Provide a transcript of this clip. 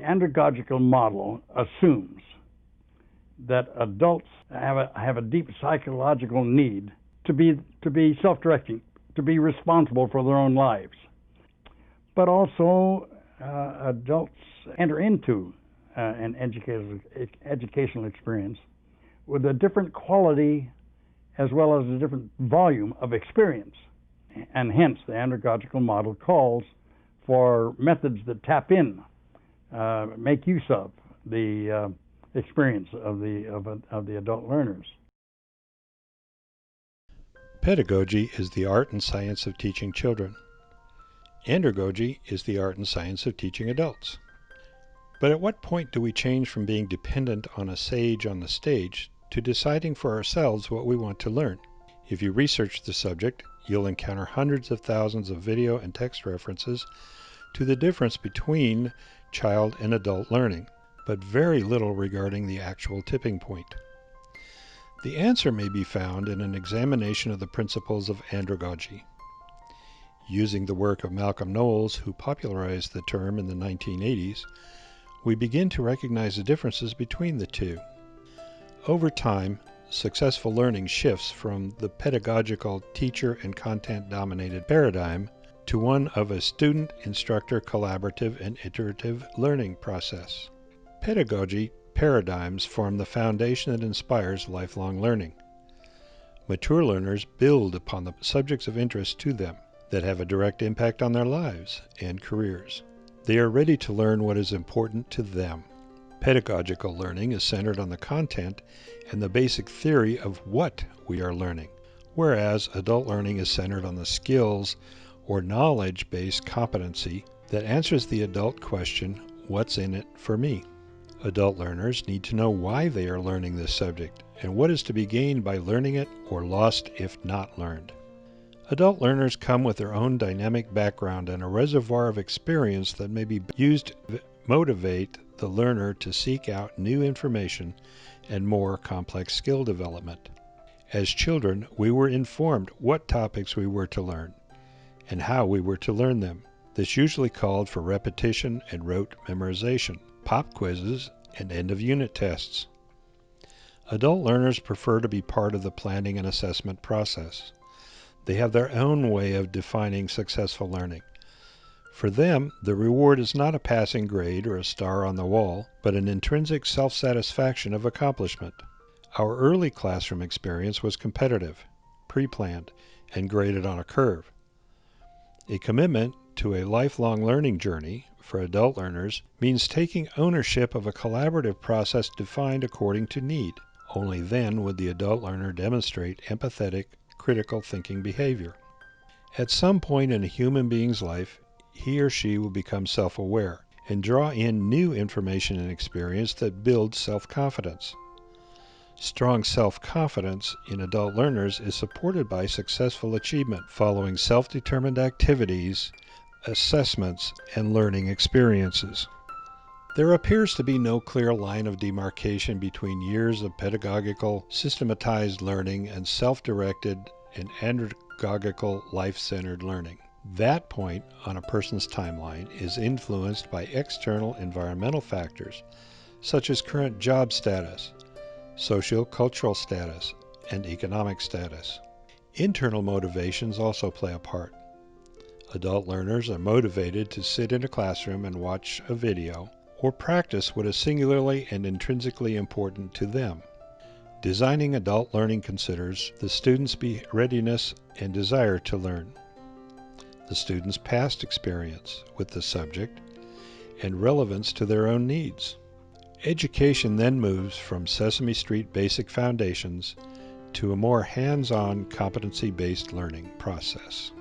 andragogical model assumes that adults have a deep psychological need to be self-directing, to be responsible for their own lives. But also, adults enter into an educational experience with a different quality as well as a different volume of experience. And hence, the andragogical model calls for methods that tap in, make use of the experience of the adult learners. Pedagogy is the art and science of teaching children. Andragogy is the art and science of teaching adults. But at what point do we change from being dependent on a sage on the stage to deciding for ourselves what we want to learn? If you research the subject, you'll encounter hundreds of thousands of video and text references to the difference between child and adult learning, but very little regarding the actual tipping point. The answer may be found in an examination of the principles of andragogy. Using the work of Malcolm Knowles, who popularized the term in the 1980s, we begin to recognize the differences between the two. Over time, successful learning shifts from the pedagogical teacher and content-dominated paradigm to one of a student-instructor collaborative and iterative learning process. Pedagogy paradigms form the foundation that inspires lifelong learning. Mature learners build upon the subjects of interest to them that have a direct impact on their lives and careers. They are ready to learn what is important to them. Pedagogical learning is centered on the content and the basic theory of what we are learning, whereas adult learning is centered on the skills or knowledge-based competency that answers the adult question, what's in it for me? Adult learners need to know why they are learning this subject and what is to be gained by learning it or lost if not learned. Adult learners come with their own dynamic background and a reservoir of experience that may be used to motivate the learner to seek out new information and more complex skill development. As children, we were informed what topics we were to learn and how we were to learn them. This usually called for repetition and rote memorization, pop quizzes, and end-of-unit tests. Adult learners prefer to be part of the planning and assessment process. They have their own way of defining successful learning. For them, the reward is not a passing grade or a star on the wall, but an intrinsic self-satisfaction of accomplishment. Our early classroom experience was competitive, pre-planned, and graded on a curve. A commitment to a lifelong learning journey for adult learners means taking ownership of a collaborative process defined according to need. Only then would the adult learner demonstrate empathetic, critical thinking behavior. At some point in a human being's life, he or she will become self-aware and draw in new information and experience that builds self-confidence. Strong self-confidence in adult learners is supported by successful achievement following self-determined activities, assessments, and learning experiences. There appears to be no clear line of demarcation between years of pedagogical, systematized learning and self-directed and andragogical, life-centered learning. That point on a person's timeline is influenced by external environmental factors such as current job status, socio-cultural status, and economic status. Internal motivations also play a part. Adult learners are motivated to sit in a classroom and watch a video or practice what is singularly and intrinsically important to them. Designing adult learning considers the student's readiness and desire to learn, the student's past experience with the subject, and relevance to their own needs. Education then moves from Sesame Street basic foundations to a more hands-on competency-based learning process.